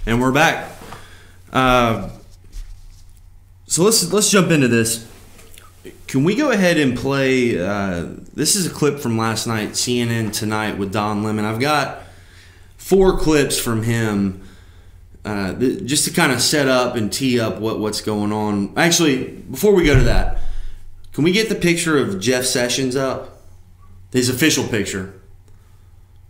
And we're back. So let's jump into this. Can we go ahead and play? This is a clip from last night, CNN Tonight with Don Lemon. I've got 4 clips from him just to kind of set up and tee up what's going on. Actually, before we go to that, can we get the picture of Jeff Sessions up? His official picture.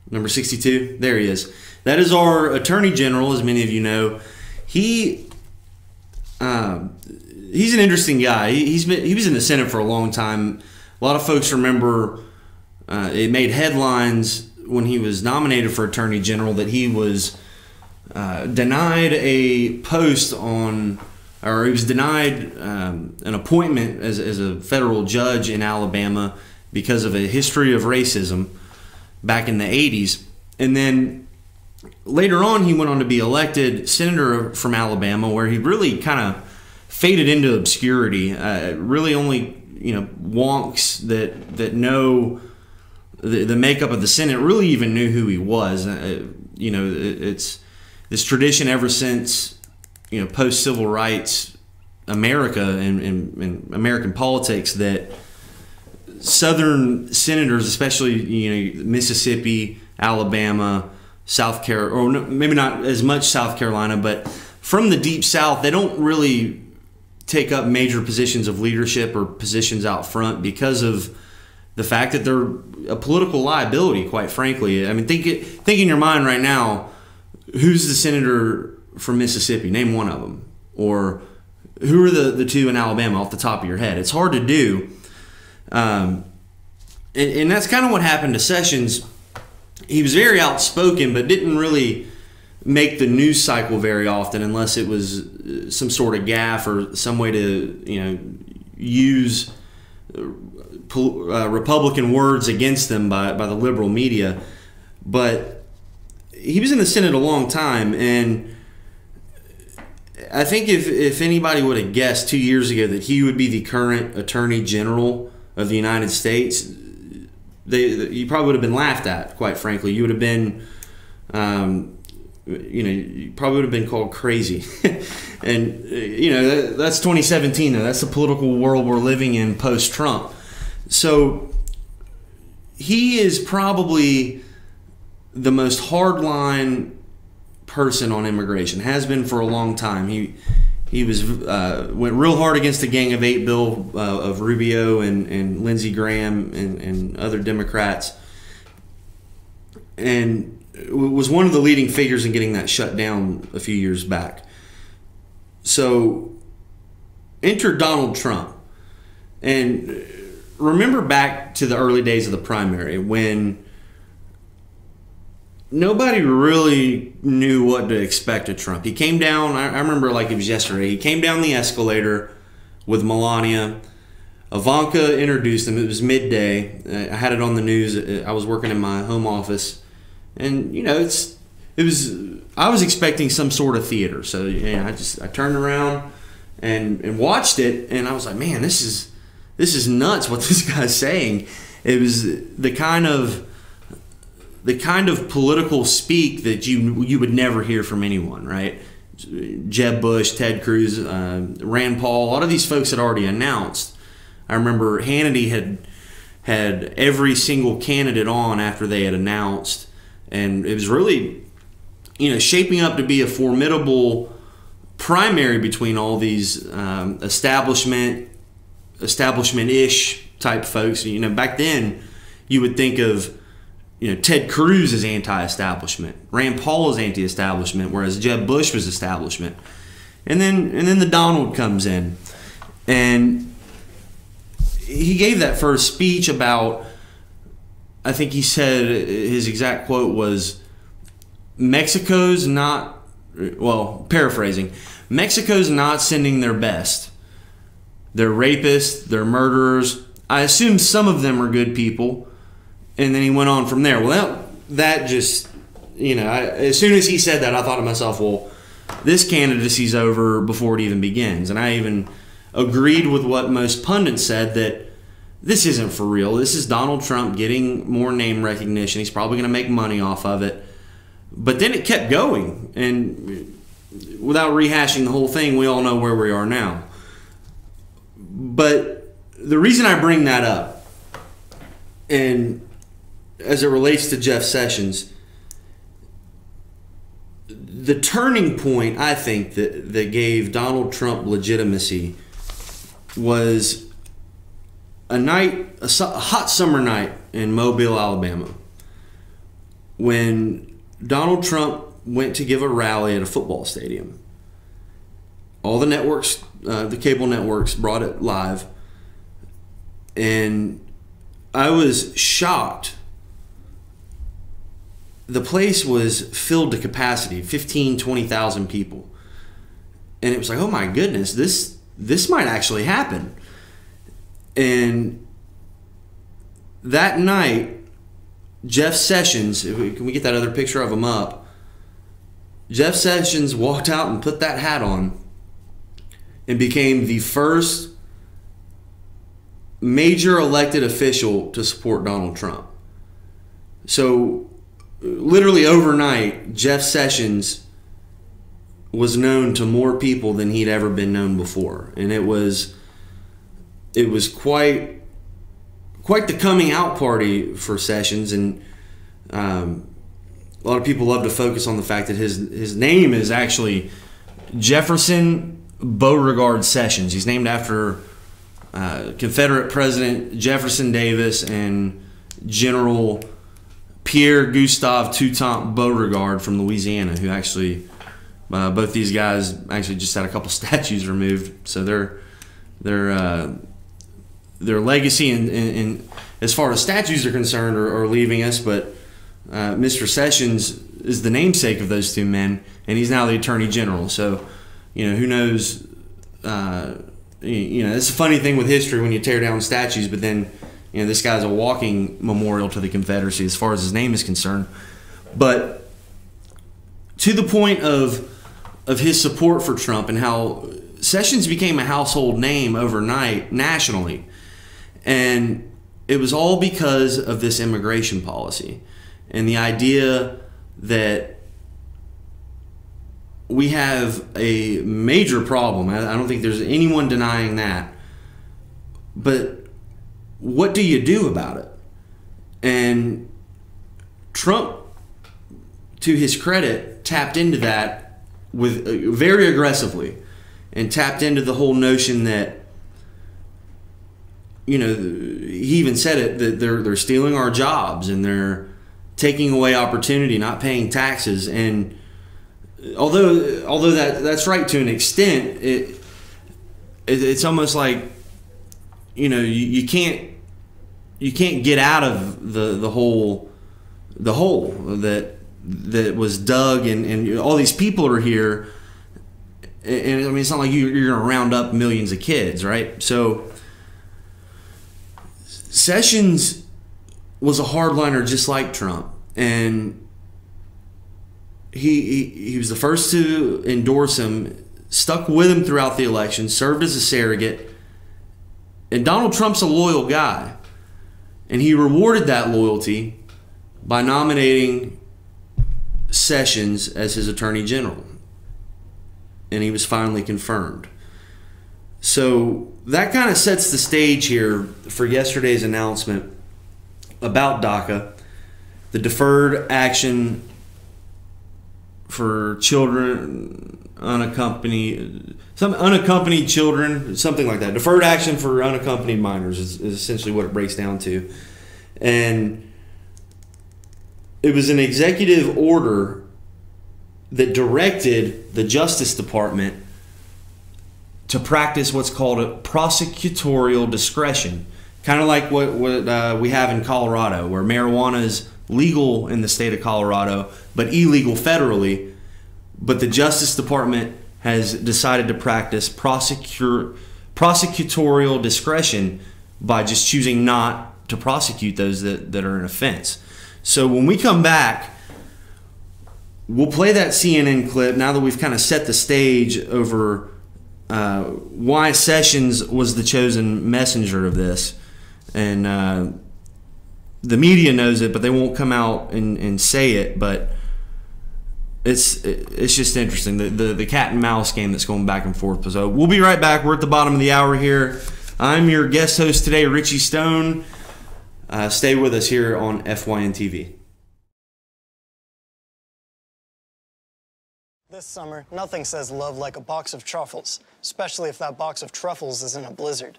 Number 62. There he is. That is our Attorney General, as many of you know. He's an interesting guy. He was in the Senate for a long time. A lot of folks remember it made headlines when he was nominated for Attorney General that he was denied a post on, or he was denied an appointment as a federal judge in Alabama because of a history of racism back in the 80s. And then later on, he went on to be elected senator from Alabama, where he really kind of faded into obscurity. Really only wonks that know the makeup of the Senate really even knew who he was. It's this tradition ever since post civil rights America and American politics that Southern senators, especially Mississippi, Alabama, South Carolina, or maybe not as much South Carolina, but from the Deep South, they don't really take up major positions of leadership or positions out front because of the fact that they're a political liability, quite frankly. I mean, think in your mind right now, who's the senator from Mississippi? Name one of them. Or who are the 2 in Alabama off the top of your head? It's hard to do. And that's kind of what happened to Sessions. He was very outspoken, but didn't really make the news cycle very often unless it was some sort of gaffe or some way to use Republican words against them by the liberal media. But he was in the Senate a long time, and I think if anybody would have guessed 2 years ago that he would be the current Attorney General of the United States, you probably would have been laughed at, quite frankly. You would have been, you probably would have been called crazy. And, that's 2017, though. That's the political world we're living in post-Trump. So he is probably the most hardline person on immigration, has been for a long time. He went real hard against the Gang of 8 bill of Rubio and Lindsey Graham and other Democrats, and was one of the leading figures in getting that shut down a few years back. So enter Donald Trump. And remember back to the early days of the primary when nobody really knew what to expect of Trump. He came down, I remember like it was yesterday, he came down the escalator with Melania. Ivanka introduced him. It was midday. I had it on the news. I was working in my home office. And, I was expecting some sort of theater. So, I turned around and watched it, and I was like, man, this is nuts what this guy's saying. It was the kind of political speak that you would never hear from anyone, right? Jeb Bush, Ted Cruz, Rand Paul, a lot of these folks had already announced. I remember Hannity had every single candidate on after they had announced, and it was really, shaping up to be a formidable primary between all these establishment-ish type folks. Back then, you would think of Ted Cruz is anti-establishment, Rand Paul is anti-establishment, whereas Jeb Bush was establishment. And then the Donald comes in, and he gave that first speech about, I think he said his exact quote was, Mexico's not, well, paraphrasing, Mexico's not sending their best. They're rapists, they're murderers. I assume some of them are good people. And then he went on from there. Well, that just, as soon as he said that, I thought to myself, well, this candidacy's over before it even begins. And I even agreed with what most pundits said, that this isn't for real. This is Donald Trump getting more name recognition. He's probably going to make money off of it. But then it kept going. And without rehashing the whole thing, we all know where we are now. But the reason I bring that up, and as it relates to Jeff Sessions, the turning point, I think, that gave Donald Trump legitimacy was a hot summer night in Mobile, Alabama, when Donald Trump went to give a rally at a football stadium. All the networks, the cable networks, brought it live, and I was shocked. The place was filled to capacity, 15, 20,000 people. And it was like, oh my goodness, this might actually happen. And that night, Jeff Sessions, can we get that other picture of him up? Jeff Sessions walked out and put that hat on and became the first major elected official to support Donald Trump. So literally overnight, Jeff Sessions was known to more people than he'd ever been known before. And it was quite the coming out party for Sessions. And a lot of people love to focus on the fact that his name is actually Jefferson Beauregard Sessions. He's named after Confederate President Jefferson Davis and General Pierre Gustave Toutant Beauregard from Louisiana, who actually, both these guys actually just had a couple statues removed. So their legacy and as far as statues are concerned are leaving us, but Mr. Sessions is the namesake of those two men, and he's now the Attorney General. So, who knows? It's a funny thing with history when you tear down statues, but then, this guy's a walking memorial to the Confederacy as far as his name is concerned. But to the point of his support for Trump and how Sessions became a household name overnight nationally, and it was all because of this immigration policy and the idea that we have a major problem. I don't think there's anyone denying that. But what do you do about it? And Trump, to his credit, tapped into that with very aggressively, and tapped into the whole notion that, he even said it, that they're stealing our jobs and they're taking away opportunity, not paying taxes. And although that's right to an extent, it's almost like you can't get out of the hole that was dug, and all these people are here, and I mean, it's not like you're going to round up millions of kids, right? So Sessions was a hardliner just like Trump, and he was the first to endorse him, stuck with him throughout the election, served as a surrogate. And Donald Trump's a loyal guy, and he rewarded that loyalty by nominating Sessions as his Attorney General, and he was finally confirmed. So that kind of sets the stage here for yesterday's announcement about DACA, the deferred action for children, unaccompanied children, something like that. Deferred action for unaccompanied minors is essentially what it breaks down to. And it was an executive order that directed the Justice Department to practice what's called a prosecutorial discretion, kind of like what we have in Colorado, where marijuana is legal in the state of Colorado, but illegal federally. But the Justice Department has decided to practice prosecutorial discretion by just choosing not to prosecute those that are an offense. So when we come back, we'll play that CNN clip now that we've kind of set the stage over why Sessions was the chosen messenger of this. And the media knows it, but they won't come out and say it. But it's just interesting, the cat and mouse game that's going back and forth. So we'll be right back. We're at the bottom of the hour here. I'm your guest host today, Richie Stone. Stay with us here on FYNTV. This summer, nothing says love like a box of truffles, especially if that box of truffles is in a blizzard.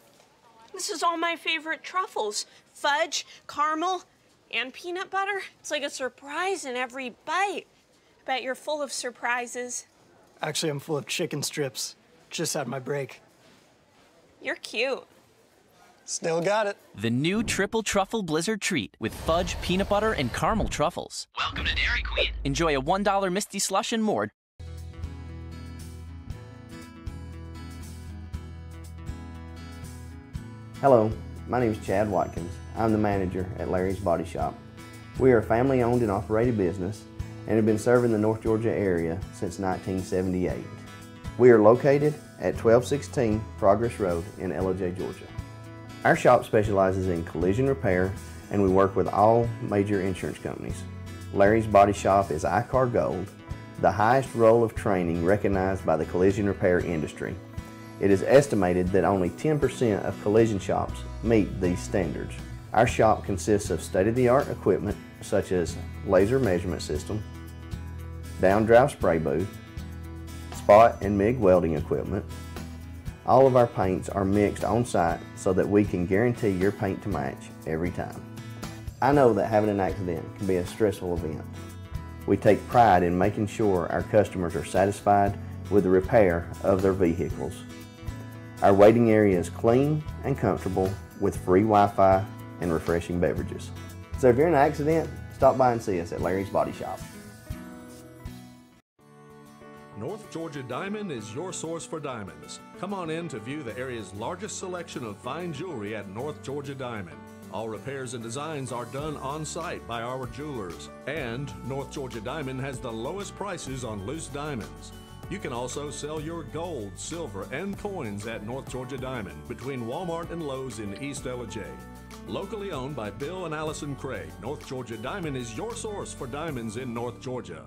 This is all my favorite truffles. Fudge, caramel, and peanut butter. It's like a surprise in every bite. Bet you're full of surprises. Actually, I'm full of chicken strips. Just had my break. You're cute. Still got it. The new Triple Truffle Blizzard Treat with fudge, peanut butter, and caramel truffles. Welcome to Dairy Queen. Enjoy a $1 Misty Slush and more. Hello, my name is Chad Watkins. I'm the manager at Larry's Body Shop. We are a family-owned and operated business and have been serving the North Georgia area since 1978. We are located at 1216 Progress Road in LOJ, Georgia. Our shop specializes in collision repair and we work with all major insurance companies. Larry's Body Shop is ICAR Gold, the highest role of training recognized by the collision repair industry. It is estimated that only 10% of collision shops meet these standards. Our shop consists of state-of-the-art equipment such as laser measurement system, down-drive spray booth, spot and MIG welding equipment. All of our paints are mixed on-site so that we can guarantee your paint to match every time. I know that having an accident can be a stressful event. We take pride in making sure our customers are satisfied with the repair of their vehicles. Our waiting area is clean and comfortable with free Wi-Fi and refreshing beverages. So if you're in an accident, stop by and see us at Larry's Body Shop. North Georgia Diamond is your source for diamonds. Come on in to view the area's largest selection of fine jewelry at North Georgia Diamond. All repairs and designs are done on-site by our jewelers. And North Georgia Diamond has the lowest prices on loose diamonds. You can also sell your gold, silver, and coins at North Georgia Diamond between Walmart and Lowe's in East LJ. Locally owned by Bill and Allison Craig, North Georgia Diamond is your source for diamonds in North Georgia.